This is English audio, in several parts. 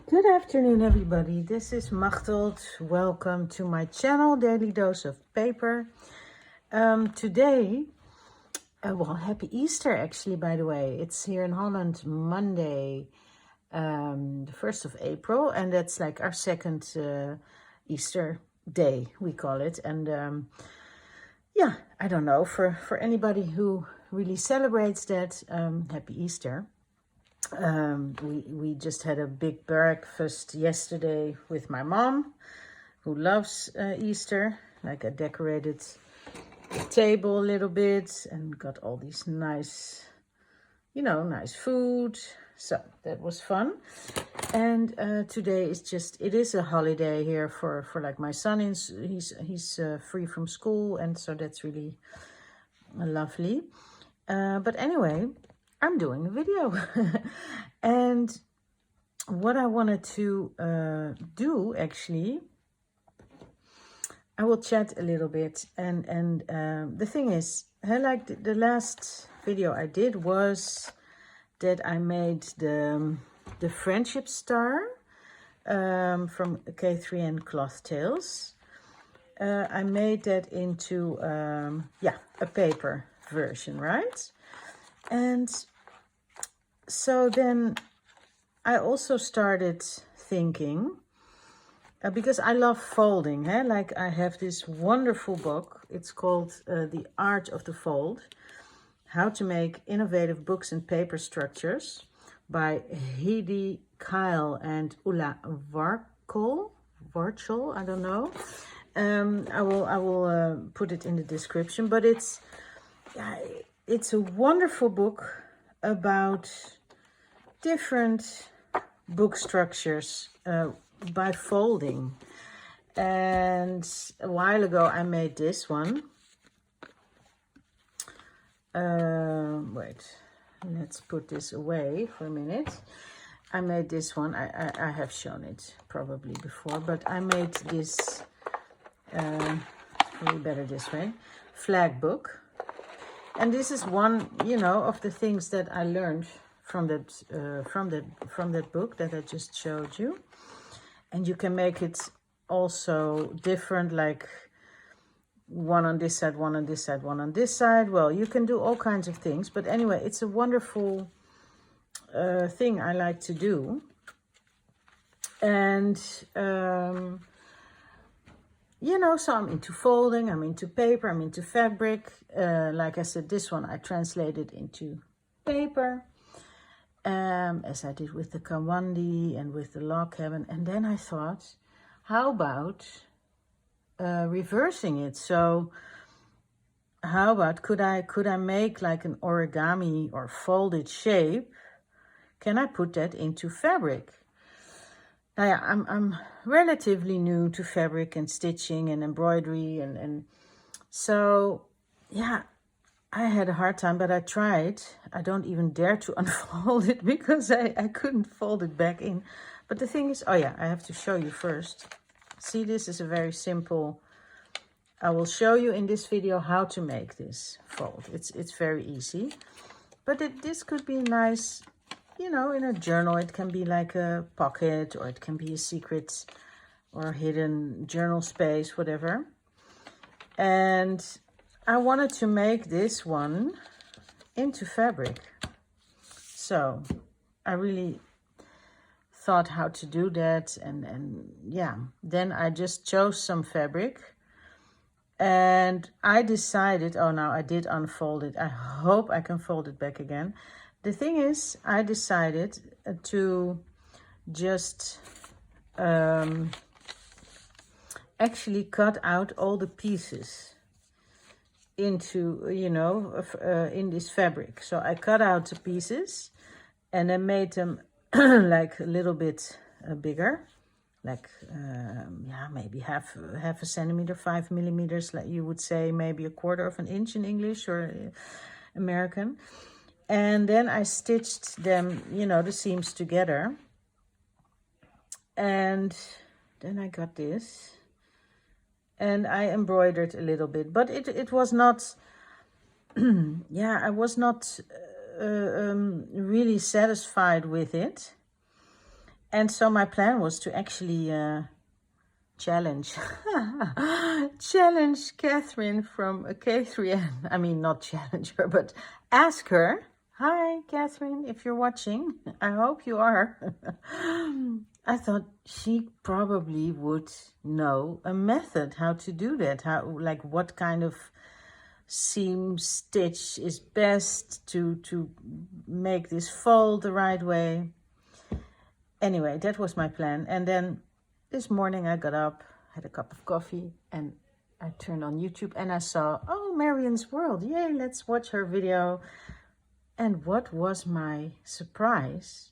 Good afternoon, everybody. This is Machteld. Welcome to my channel, Daily Dose of Paper. Today, well, happy Easter, actually, by the way. It's here in Holland, Monday, the 1st of April, and that's like our second Easter day, we call it. And yeah, I don't know, for anybody who really celebrates that, happy Easter. We just had a big breakfast yesterday with my mom, who loves Easter. Like, I decorated the table a little bit and got all these nice, nice food. So that was fun. And today is it is a holiday here for like my son. He's free from school, and so that's really lovely. But anyway, I'm doing a video. And what I wanted to do, actually, I will chat a little bit. And the thing is, like the last video I did was that I made the friendship star from Kathryn Cloth Tales. I made that into, a paper version, right? And so then I also started thinking, because I love folding, like I have this wonderful book. It's called The Art of the Fold, How to Make Innovative Books and Paper Structures by Hedi Kyle and Ulla Warchal, I don't know. I will put it in the description, but it's a wonderful book about different book structures by folding. And a while ago I made this one. Wait, let's put this away for a minute. I made this one. I have shown it probably before, but I made this, probably better this way, flag book. And this is one, of the things that I learned from that book that I just showed you. And you can make it also different, like one on this side, one on this side, one on this side. Well, you can do all kinds of things. But anyway, it's a wonderful thing I like to do. And so I'm into folding, I'm into paper, I'm into fabric. Like I said, this one I translated into paper, as I did with the Kawandi and with the log cabin. And then I thought, how about reversing it? So how about, could I make like an origami or folded shape? Can I put that into fabric? Now, yeah, I'm relatively new to fabric and stitching and embroidery, and so, yeah, I had a hard time, but I tried. I don't even dare to unfold it because I couldn't fold it back in. But the thing is, oh yeah, I have to show you first. See, this is a very simple, I will show you in this video how to make this fold. It's very easy, but this could be nice. In a journal. It can be like a pocket, or it can be a secret or hidden journal space, whatever. And I wanted to make this one into fabric. So I really thought how to do that. And yeah, then I just chose some fabric. And I decided, oh, now I did unfold it. I hope I can fold it back again. The thing is, I decided to just actually cut out all the pieces into, in this fabric. So I cut out the pieces and I made them like a little bit bigger, like, maybe half a centimeter, 5 millimeters, like you would say, maybe a quarter of an inch in English or American. And then I stitched them, the seams together. And then I got this. And I embroidered a little bit. But it was not, I was not really satisfied with it. And so my plan was to actually challenge Kathryn from Kathryn. I mean, not challenge her, but ask her. Hi, Kathryn, if you're watching. I hope you are. I thought she probably would know a method how to do that. How, like, what kind of seam stitch is best to make this fold the right way. Anyway, that was my plan. And then this morning I got up, had a cup of coffee, and I turned on YouTube and I saw, oh, Marion's World. Yay, let's watch her video. And what was my surprise?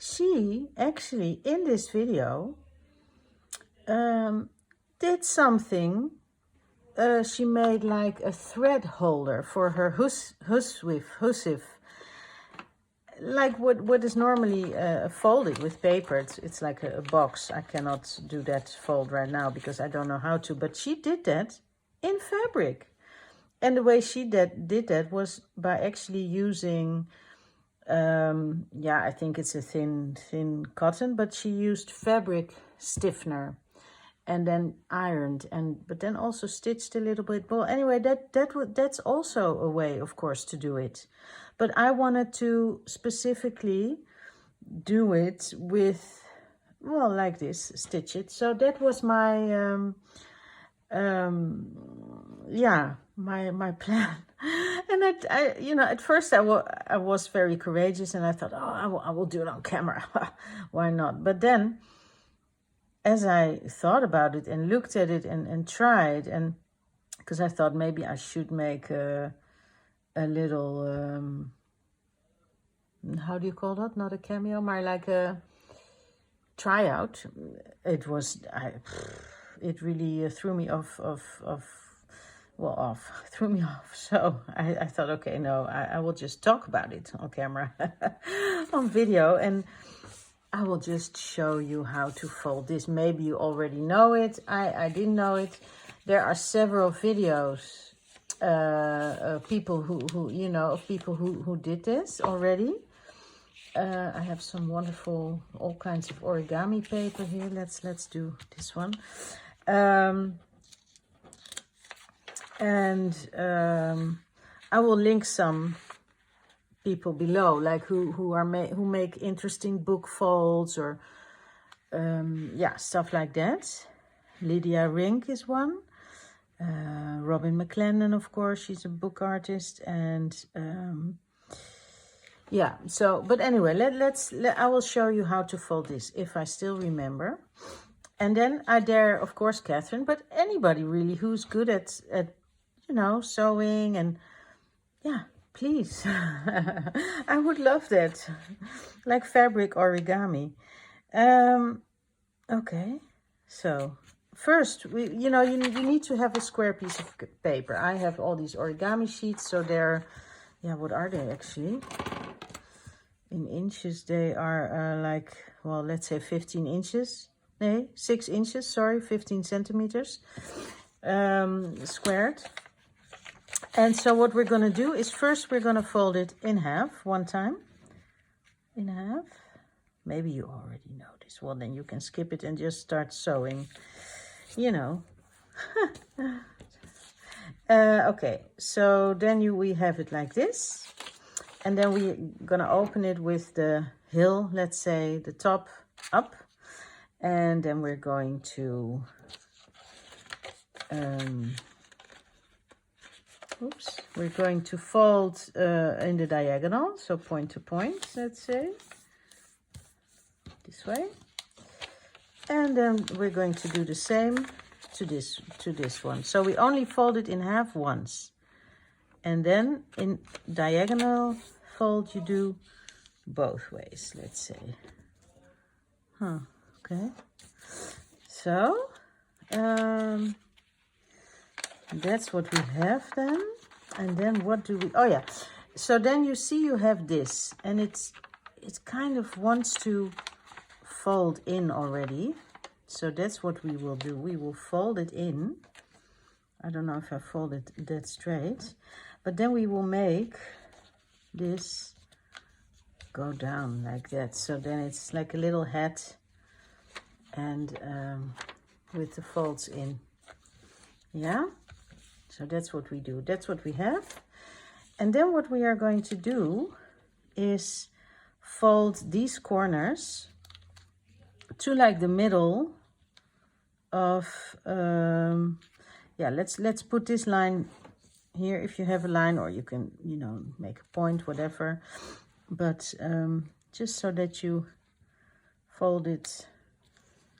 She actually, in this video, did something. She made like a thread holder for her hussif. Like what is normally folded with paper. It's like a box. I cannot do that fold right now because I don't know how to. But she did that in fabric. And the way she did that was by actually using, I think it's a thin cotton, but she used fabric stiffener and then ironed, but then also stitched a little bit. Well, anyway, that's also a way, of course, to do it. But I wanted to specifically do it with, well, like this, stitch it. So that was my, my plan. And I at first I was very courageous and I thought, oh, I will do it on camera. Why not? But then, as I thought about it and looked at it and tried, and because I thought maybe I should make a little, how do you call that? Not a cameo, but like a tryout. It really threw me off. Threw me off. So I thought, okay, no, I will just talk about it on camera, on video, and I will just show you how to fold this. Maybe you already know it. I didn't know it. There are several videos of people who did this already. I have some wonderful, all kinds of origami paper here. Let's do this one. I will link some people below, like who make interesting book folds or stuff like that. Lydia Rink is one. Robin McLennan, of course, she's a book artist, and but anyway, I will show you how to fold this if I still remember. And then I dare, of course, Kathryn, but anybody really who's good at sewing, and please. I would love that. Like fabric origami. Okay. So first, you need to have a square piece of paper. I have all these origami sheets, so they're, what are they actually? In inches, they are let's say 15 inches. No, 6 inches, sorry, 15 centimeters squared. And so what we're going to do is first we're going to fold it in half one time. In half. Maybe you already know this. Well, then you can skip it and just start sewing. Okay, so then we have it like this. And then we're going to open it with the heel, let's say the top up. And then we're going to, we're going to fold in the diagonal. So point to point, let's say, this way. And then we're going to do the same to this one. So we only fold it in half once. And then in diagonal fold, you do both ways, let's say. Okay. So, that's what we have then. And then what do we, so then you see you have this, and it kind of wants to fold in already. So that's what we will do. We will fold it in. I don't know if I fold it that straight, but then we will make this go down like that. So then it's like a little hat, and with the folds in. Yeah, so that's what we do. That's what we have. And then what we are going to do is fold these corners to like the middle of yeah, let's put this line here if you have a line, or you can, you know, make a point, whatever, but just so that you fold it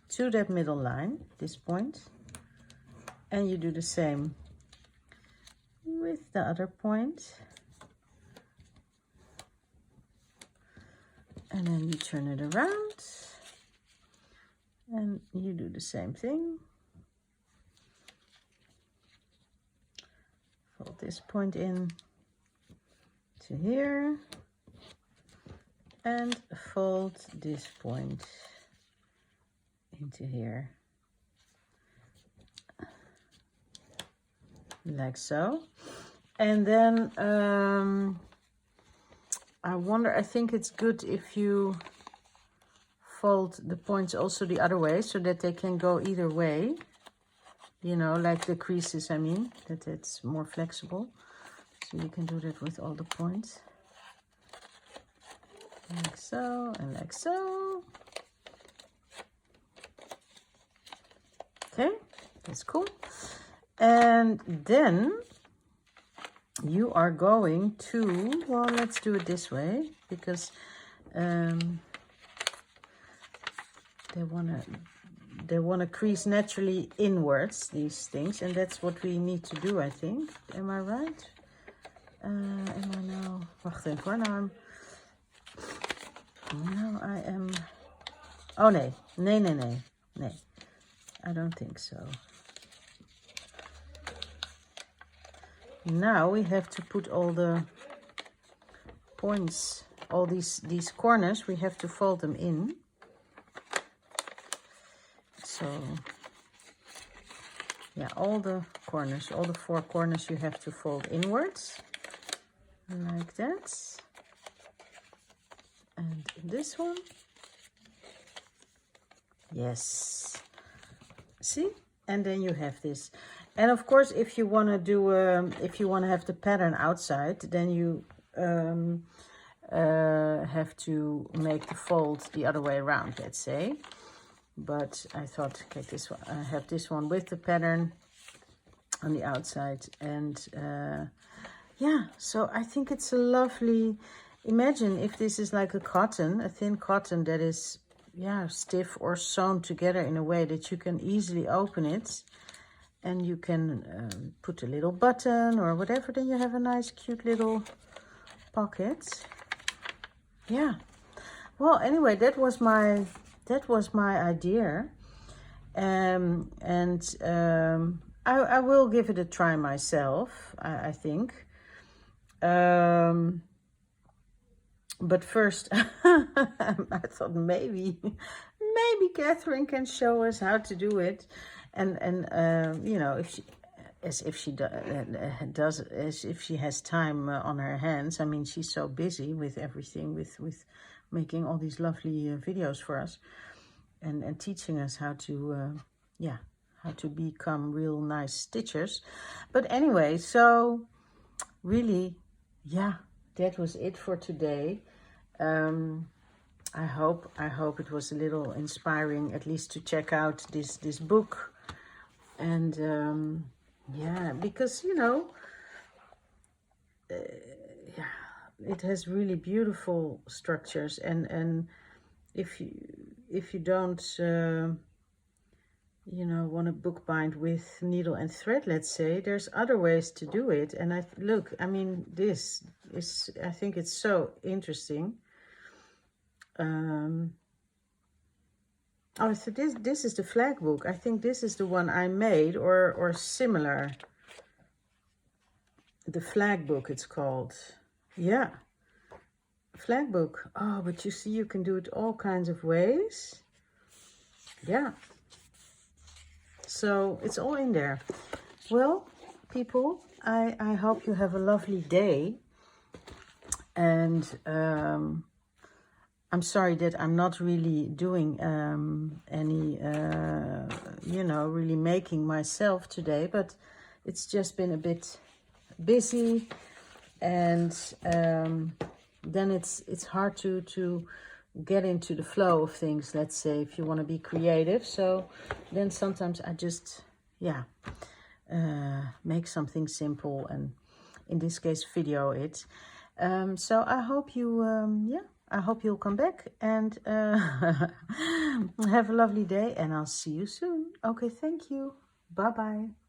to that middle line, this point, and you do the same with the other point, and then you turn it around and you do the same thing. Fold this point in to here and fold this point into here, like so. And then I think it's good if you fold the points also the other way, so that they can go either way, you know, like the creases, I mean, that it's more flexible. So you can do that with all the points, like so and like so. Okay, that's cool. And then you are going to, well, let's do it this way, because they wanna crease naturally inwards, these things, and that's what we need to do, I think. Am I right? Am I now? Wacht even hoor. Now I am. Oh nee. I don't think so. Now we have to put all the points, all these corners, we have to fold them in. So yeah, all the corners, all the 4 corners you have to fold inwards, like that. And this one. Yes. See? And then you have this. And of course, if you want to do, if you want to have the pattern outside, then you have to make the fold the other way around, let's say. But I thought, okay, this one, I have this one with the pattern on the outside, and yeah, so I think it's a lovely. Imagine if this is like a cotton, a thin cotton that is, yeah, stiff or sewn together in a way that you can easily open it, and you can put a little button or whatever. Then you have a nice, cute little pocket. Yeah. Well, anyway, that was my idea, and I will give it a try myself. I think. But first, I thought maybe Kathryn can show us how to do it, and you know, if she, as if she does, as if she has time on her hands. I mean, she's so busy with everything, with making all these lovely videos for us, and teaching us how to, yeah, how to become real nice stitchers. But anyway, so really, yeah, that was it for today. I hope it was a little inspiring, at least to check out this book, and yeah, because you know, yeah, it has really beautiful structures, and if you don't you know, want to bookbind with needle and thread, let's say, there's other ways to do it. And look, I mean, this is, I think it's so interesting. Oh, so this is the flag book. I think this is the one I made, or similar. The flag book, it's called. Yeah, flag book. Oh, but you see, you can do it all kinds of ways. Yeah. So it's all in there. Well, people, I hope you have a lovely day. And I'm sorry that I'm not really doing any, you know, really making myself today, but it's just been a bit busy, and then it's hard to get into the flow of things, let's say, if you want to be creative. So then sometimes I just, yeah, make something simple, and in this case video it. So I hope you, yeah, I hope you'll come back, and have a lovely day, and I'll see you soon. Okay, thank you. Bye bye.